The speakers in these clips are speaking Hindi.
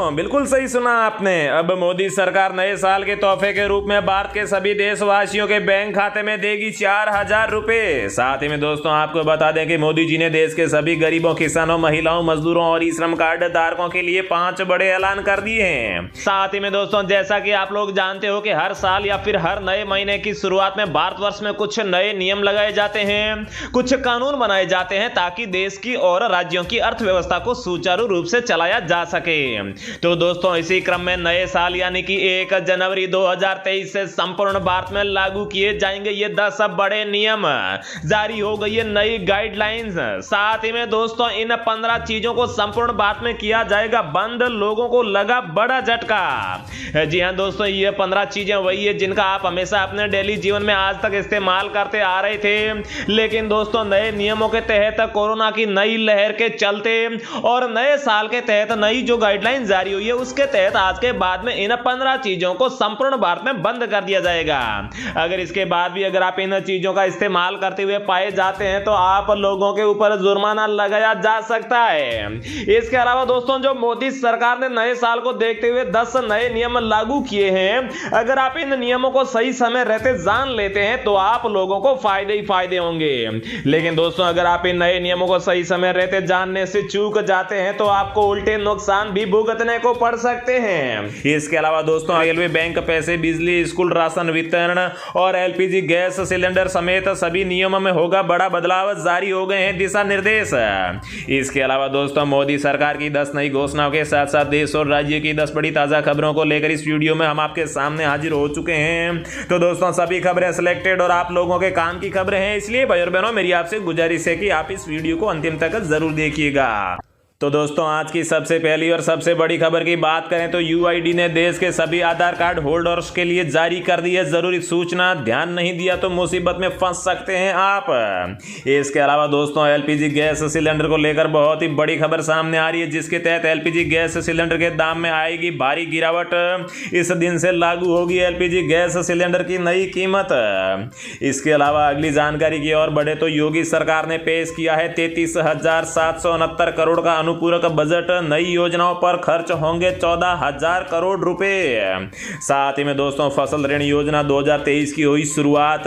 दोस्तों बिल्कुल सही सुना आपने। अब मोदी सरकार नए साल के तोहफे के रूप में भारत के सभी देशवासियों के बैंक खाते में देगी 4,000 रुपए। साथ ही में दोस्तों आपको बता दें कि मोदी जी ने देश के सभी गरीबों, किसानों, महिलाओं, मजदूरों और ई श्रम कार्ड धारकों के लिए 5 बड़े ऐलान कर दिए हैं। साथ ही में दोस्तों जैसा कि आप लोग जानते हो कि हर साल या फिर हर नए महीने की शुरुआत में भारतवर्ष में कुछ नए नियम लगाए जाते हैं, कुछ कानून बनाए जाते हैं ताकि देश की और राज्यों की अर्थव्यवस्था को सुचारू रूप से चलाया जा सके। तो दोस्तों इसी क्रम में नए साल यानी कि 1 जनवरी 2023 से संपूर्ण भारत में लागू किए जाएंगे ये 10 बड़े नियम। जारी हो गई है नई गाइडलाइंस। साथ ही में दोस्तों इन 15 चीजों को संपूर्ण भारत में किया जाएगा बंद। लोगों को लगा बड़ा झटका। जी हां दोस्तों, ये 15 चीजें वही है जिनका आप हमेशा अपने डेली जीवन में आज तक इस्तेमाल करते आ रहे थे, लेकिन दोस्तों नए नियमों के तहत कोरोना की नई लहर के चलते और नए साल के तहत नई जो गाइडलाइन जारी हुई है उसके तहत आज के बाद में इन 15 चीजों को संपूर्ण भारत में बंद कर दिया जाएगा। अगर इसके बाद भी अगर आप इन चीजों का इस्तेमाल करते हुए पाए जाते हैं तो आप लोगों के ऊपर जुर्माना लगाया जा सकता है। इसके अलावा दोस्तों जो मोदी सरकार ने नए साल को देखते हुए 10 नए नियम लागू किए हैं, अगर आप इन नियमों को सही समय रहते जान लेते हैं तो आप लोगों को फायदे ही फायदे होंगे। लेकिन दोस्तों अगर आप इन नए नियमों को सही समय रहते जानने से चूक जाते हैं तो आपको उल्टे नुकसान भी भुगतने को पड़ सकते हैं। इसके अलावा दोस्तों रेलवे, बैंक, पैसे, बिजली, स्कूल राशन वितरण और एलपीजी गैस सिलेंडर समेत सभी नियमों में होगा बड़ा बदलाव। जारी हो गए हैं दिशा निर्देश। इसके अलावा दोस्तों मोदी सरकार की 10 नई घोषणाओं के साथ साथ देश और राज्य की 10 बड़ी ताजा खबरों को लेकर इस वीडियो में हम आपके सामने हाजिर हो चुके हैं। तो दोस्तों सभी खबरें सिलेक्टेड और आप लोगों के काम की खबरें हैं, इसलिए भाई और बहनों मेरी आपसे गुजारिश है कि आप इस वीडियो को अंतिम तक जरूर देखिएगा। तो दोस्तों आज की सबसे पहली और सबसे बड़ी खबर की बात करें तो यूआईडी ने देश के सभी आधार कार्ड होल्डर्स के लिए जारी कर दी है जरूरी सूचना। ध्यान नहीं दिया तो मुसीबत में फंस सकते हैं आप। इसके अलावा दोस्तों एलपीजी गैस सिलेंडर को लेकर बहुत ही बड़ी खबर सामने आ रही है, जिसके तहत एलपीजी गैस सिलेंडर के दाम में आएगी भारी गिरावट। इस दिन से लागू होगी एलपीजी गैस सिलेंडर की नई कीमत। इसके अलावा अगली जानकारी की ओर बढ़े तो योगी सरकार ने पेश किया है 33,769 करोड़ का अनुपूरक बजट। नई योजनाओं पर खर्च होंगे 14,000 करोड़ रुपए। साथ ही में दोस्तों फसल ऋण योजना 2023 की हुई शुरुआत।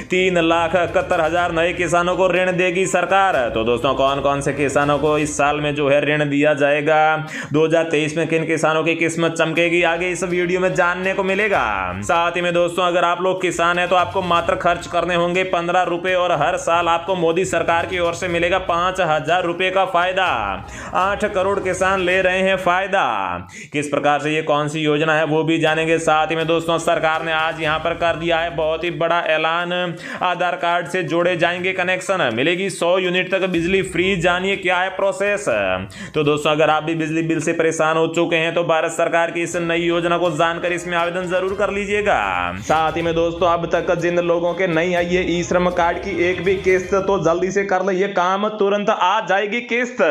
3,71,000 नए किसानों को ऋण देगी सरकार। तो दोस्तों कौन कौन से किसानों को इस साल में जो है ऋण दिया जाएगा, 2023 में किन किसानों की किस्मत चमकेगी, आगे इस वीडियो में जानने को मिलेगा। साथ ही में दोस्तों अगर आप लोग किसान हैं तो आपको मात्र खर्च करने होंगे 15 रुपए और हर साल आपको मोदी सरकार की ओर से मिलेगा 5,000 रुपए का फायदा। 8 करोड़ किसान ले रहे हैं फायदा। किस प्रकार से ये कौन सी योजना है वो भी जानेंगे। साथ ही में दोस्तों सरकार ने आज यहां पर कर दिया है बहुत ही बड़ा ऐलान। आधार कार्ड से जोड़े जाएंगे कनेक्शन, मिलेगी 100 यूनिट तक बिजली फ्री। जानिए क्या है प्रोसेस। तो दोस्तों अगर आप भी बिजली बिल से परेशान हो चुके हैं तो भारत सरकार की इस नई योजना को जानकर इसमें आवेदन जरूर कर लीजिएगा। साथ ही में दोस्तों अब तक जिन लोगों के नहीं आई है ई श्रम कार्ड की एक भी किस्त, तो जल्दी से कर ले, ये काम तुरंत आ जाएगी किस्त।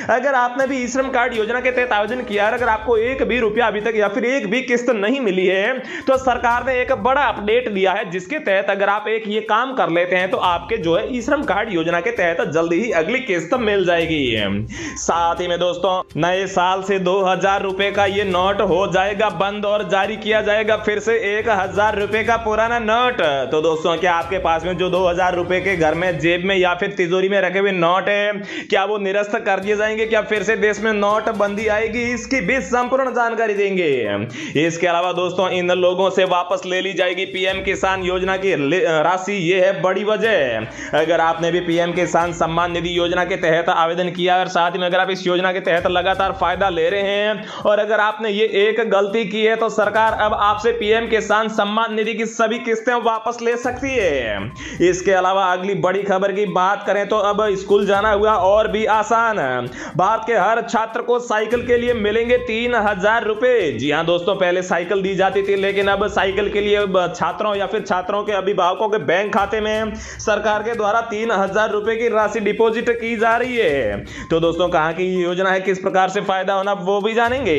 अगर आपने भी ई श्रम कार्ड योजना के तहत आवेदन किया है, अगर आपको एक भी रुपया अभी तक या फिर एक भी किस्त नहीं मिली है तो सरकार ने एक बड़ा अपडेट दिया है, जिसके तहत अगर आप एक ये काम कर लेते हैं तो आपके जो है ई श्रम कार्ड योजना के तहत जल्दी ही अगली किस्त मिल जाएगी। साथ ही में दोस्तों नए साल से 2,000 रुपए का ये नोट हो जाएगा बंद और जारी किया जाएगा फिर से 1,000 रुपए का पुराना नोट। तो दोस्तों क्या आपके पास में जो 2,000 रुपए के घर में जेब में या फिर तिजोरी में रखे हुए नोट है, क्या वो निरस्त कर दिए जाएंगे? क्या फिर से देश में नोट बंदी आएगी? इसकी भी संपूर्ण जानकारी देंगे। इसके अलावा दोस्तों इन लोगों से वापस ले ली जाएगी पीएम किसान योजना की राशि। ये है बड़ी वजह। अगर आपने भी पीएम किसान सम्मान निधि योजना के तहत आवेदन किया और साथ में अगर आप इस योजना के तहत लगातार फायदा ले रहे हैं और अगर आपने ये एक गलती की है तो सरकार अब आपसे पीएम किसान सम्मान निधि की सभी किस्तें वापस ले सकती है। इसके अलावा अगली बड़ी खबर की बात करें तो अब स्कूल जाना हुआ और भी आसान। भारत के हर छात्र को साइकिल के लिए मिलेंगे 3,000 रुपए। जी हां दोस्तों, पहले साइकिल दी जाती थी लेकिन अब साइकिल के लिए छात्रों या फिर छात्रों के अभिभावकों के बैंक खाते में सरकार के द्वारा 3,000 रुपए की राशि डिपॉजिट की जा रही है। तो दोस्तों कहां की योजना है, किस प्रकार से फायदा होना वो भी जानेंगे।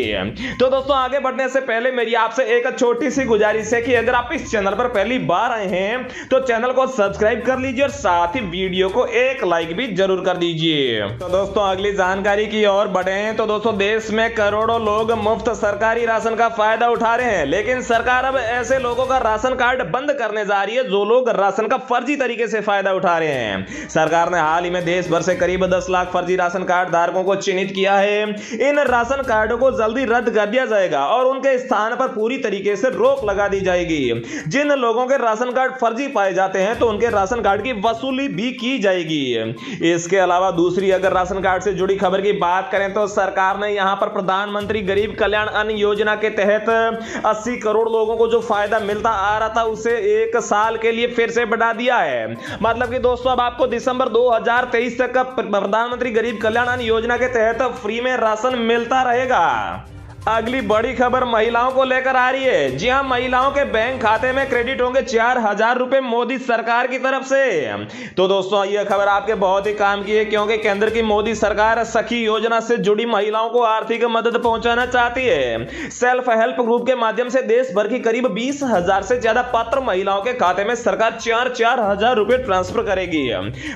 तो दोस्तों आगे बढ़ने से पहले मेरी आपसे एक छोटी सी गुजारिश है कि अगर आप इस चैनल पर पहली बार आए हैं तो चैनल को सब्सक्राइब कर लीजिए और साथ ही वीडियो को एक लाइक भी जरूर कर दीजिए। तो दोस्तों अगली जानकारी की ओर बढ़े तो दोस्तों देश में करोड़ों लोग मुफ्त सरकारी राशन का फायदा उठा रहे हैं, लेकिन सरकार अब ऐसे लोगों का राशन कार्ड बंद करने जा रही है जो लोग राशन का फर्जी तरीके से फायदा उठा रहे हैं। सरकार ने हाल ही में देश भर से करीब 10 लाख फर्जी राशन कार्ड धारकों को चिन्हित किया है। इन राशन कार्डों को जल्दी रद्द कर दिया जाएगा और उनके स्थान पर पूरी तरीके से रोक लगा दी जाएगी। जिन लोगों के राशन कार्ड फर्जी पाए जाते हैं तो उनके राशन कार्ड की वसूली भी की जाएगी। इसके अलावा दूसरी अगर राशन कार्ड से जुड़ी खबर की बात करें तो सरकार ने यहां पर प्रधानमंत्री गरीब कल्याण अन्न योजना के तहत 80 करोड़ लोगों को जो फायदा मिलता आ रहा था उसे 1 साल के लिए फिर से बढ़ा दिया है। मतलब कि दोस्तों अब आपको दिसंबर 2023 तक प्रधानमंत्री गरीब कल्याण अन्न योजना के तहत फ्री में राशन मिलता रहेगा। अगली बड़ी खबर महिलाओं को लेकर आ रही है। जी हां, महिलाओं के बैंक खाते में क्रेडिट होंगे 4000 रुपए मोदी सरकार की तरफ से। तो दोस्तों यह खबर आपके बहुत ही काम की है, क्योंकि केंद्र की मोदी सरकार सखी योजना से जुड़ी महिलाओं को आर्थिक मदद पहुंचाना चाहती है। सेल्फ हेल्प ग्रुप के माध्यम से देश भर की करीब 20,000 से ज्यादा पात्र महिलाओं के खाते में सरकार 4,000 रुपए ट्रांसफर करेगी।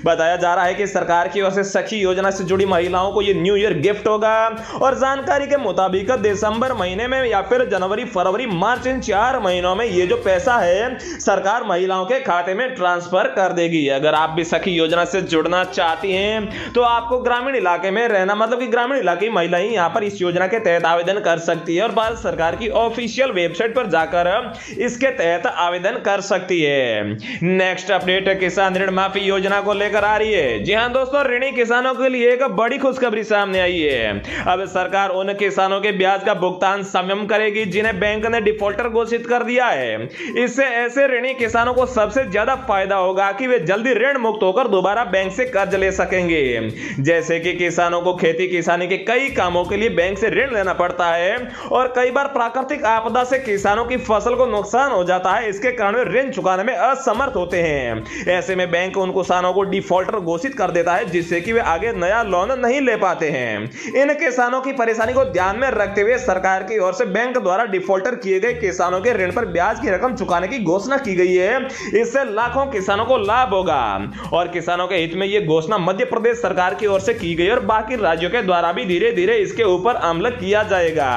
बताया जा रहा है कि सरकार की ओर से सखी योजना से जुड़ी महिलाओं को यह न्यू ईयर गिफ्ट होगा और जानकारी के मुताबिक दिसंबर महीने में या फिर जनवरी, फरवरी, मार्च, इन 4 महीनों में ये जो पैसा है सरकार महिलाओं के खाते में ट्रांसफर कर देगी। अगर आप भी सखी योजना से जुड़ना चाहती हैं तो आपको ग्रामीण इलाके में रहना, मतलब कि ग्रामीण इलाके की महिलाएं यहां पर इस योजना के तहत आवेदन कर सकती है और भारत सरकार की ऑफिशियल वेबसाइट पर जाकर इसके तहत आवेदन कर सकती है। नेक्स्ट अपडेट किसान ऋण माफी योजना को लेकर आ रही है। जी हां दोस्तों, ऋणी किसानों के लिए एक बड़ी खुशखबरी सामने आई है। अब सरकार उन किसानों के ब्याज का भुगतान संयम करेगी जिन्हें बैंक ने डिफॉल्टर घोषित कर दिया है। इससे ऐसे ऋणी किसानों को सबसे ज्यादा फायदा होगा कि वे जल्दी ऋण मुक्त होकर दोबारा बैंक से कर्ज ले सकेंगे। जैसे कि किसानों को खेती किसानी के कई कामों के लिए बैंक से ऋण लेना पड़ता है और कई बार प्राकृतिक आपदा से किसानों की फसल को नुकसान हो जाता है, इसके कारण वे ऋण चुकाने में असमर्थ होते हैं। ऐसे में बैंक उन किसानों को डिफॉल्टर घोषित कर देता है जिससे कि वे आगे नया लोन नहीं ले पाते हैं। इन किसानों की परेशानी को ध्यान में रखते हुए सरकार की ओर से बैंक द्वारा डिफॉल्टर किए गए किसानों के ऋण पर ब्याज की रकम चुकाने की घोषणा की गई है। इससे लाखों किसानों को लाभ होगा और किसानों के हित में यह घोषणा मध्य प्रदेश सरकार की ओर से की गई और बाकी राज्यों के द्वारा भी धीरे धीरे इसके ऊपर अमल किया जाएगा।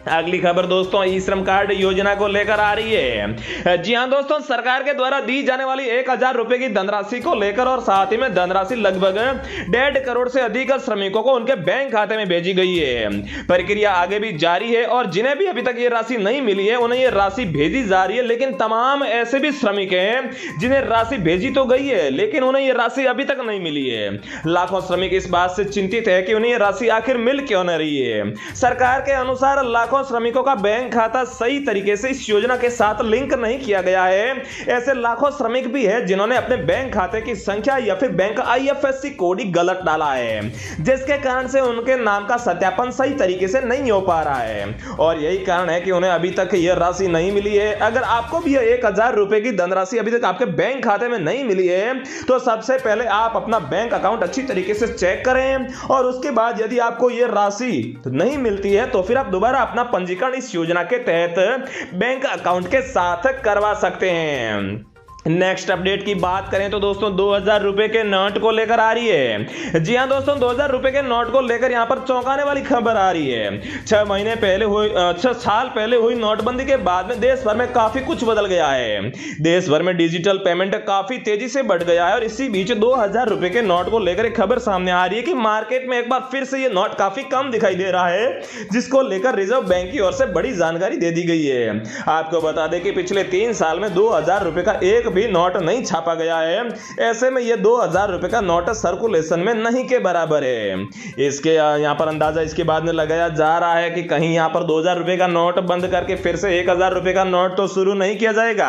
अगली खबर दोस्तों ई श्रम कार्ड योजना को लेकर आ रही है। जी हां दोस्तों, सरकार के द्वारा दी जाने वाली 1000 रुपए की धनराशि को लेकर और साथ ही में धनराशि लगभग 1.5 करोड़ से अधिक श्रमिकों को उनके बैंक खाते में भेजी गई है। प्रक्रिया आगे भी जारी है और जिन्हें भी अभी तक ये राशि नहीं मिली है उन्हें ये राशि भेजी जा रही है। लेकिन तमाम ऐसे भी श्रमिक हैं जिन्हें राशि भेजी तो गई है लेकिन उन्हें ये राशि अभी तक नहीं मिली है। लाखों श्रमिक इस बात से चिंतित है कि उन्हें ये राशि आखिर मिल क्यों न रही है। सरकार के अनुसार लाखों श्रमिकों का बैंक खाता सही तरीके से इस योजना के साथ लिंक नहीं किया गया है। ऐसे लाखों श्रमिक भी हैं जिन्होंने अपने बैंक खाते की संख्या या फिर बैंक IFSC कोड ही गलत डाला है, जिसके कारण से उनके नाम का सत्यापन सही तरीके से नहीं हो पा रहा है और यही कारण है कि उन्हें अभी तक यह राशि नहीं मिली है। अगर आपको भी 1000 रुपए की धनराशि अभी तक आपके बैंक खाते में नहीं मिली है तो सबसे पहले आप अपना बैंक अकाउंट अच्छी तरीके से चेक करें और उसके बाद यदि आपको यह राशि नहीं मिलती है तो फिर आप दोबारा अपना पंजीकरण इस योजना के तहत बैंक अकाउंट के साथ करवा सकते हैं। नेक्स्ट अपडेट की बात करें तो दोस्तों 2000 रुपए के नोट को लेकर आ रही है। जी हां दोस्तों, 2000 रुपए के नोट को लेकर यहां पर चौंकाने वाली खबर आ रही है। 6 साल पहले हुई नोटबंदी के बाद में देश भर में काफी कुछ बदल गया है। देश भर में डिजिटल पेमेंट काफी तेजी से बढ़ गया है और इसी बीच 2000 रुपए के नोट को लेकर एक खबर सामने आ रही है कि मार्केट में एक बार फिर से ये नोट काफी कम दिखाई दे रहा है, जिसको लेकर रिजर्व बैंक की ओर से बड़ी जानकारी दे दी गई है। आपको बता दें कि पिछले 3 साल में 2000 रुपए का एक भी नोट नहीं छापा गया है। ऐसे में ये 2000 रुपए का नोट सर्कुलेशन में नहीं के बराबर है। इसके यहाँ पर अंदाजा इसके बाद में लगाया जा रहा है कि कहीं यहाँ पर 2000 रुपए का नोट बंद करके फिर से 1000 रुपए का नोट तो शुरू नहीं किया जाएगा।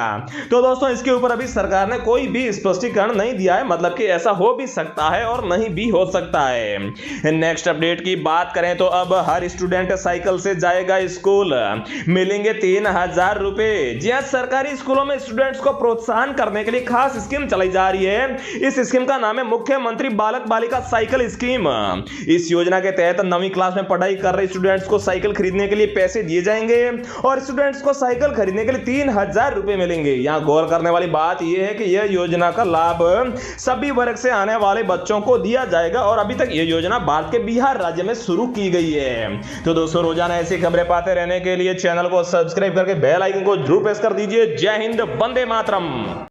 तो दोस्तों इसके ऊपर अभी सरकार ने कोई भी स्पष्टीकरण नहीं दिया है, मतलब कि ऐसा हो भी सकता है और नहीं भी हो सकता है। नेक्स्ट अपडेट की बात करें तो अब हर स्टूडेंट साइकिल से जाएगा स्कूल, मिलेंगे 3000 रुपए। जी हां, सरकारी स्कूलों में स्टूडेंट्स को प्रोत्साहन प्रदान करने के लिए खास स्कीम चलाई जा रही है। इस स्कीम का नाम है मुख्यमंत्री बालक बालिका साइकिल स्कीम। इस योजना के तहत 9वीं क्लास में पढ़ाई कर रहे स्टूडेंट्स को साइकिल खरीदने के लिए पैसे दिए जाएंगे और स्टूडेंट्स को साइकिल खरीदने के लिए 3000 रुपए मिलेंगे। यहां गौर करने वाली बात यह है कि यह योजना का लाभ सभी वर्ग से आने वाले बच्चों को दिया जाएगा और अभी तक यह योजना भारत के बिहार राज्य में शुरू की गई है। तो दोस्तों, रोजाना ऐसी खबरें पाते रहने के लिए चैनल को सब्सक्राइब करके बेल आइकन को जरूर प्रेस कर दीजिए। जय हिंद, वंदे मातरम।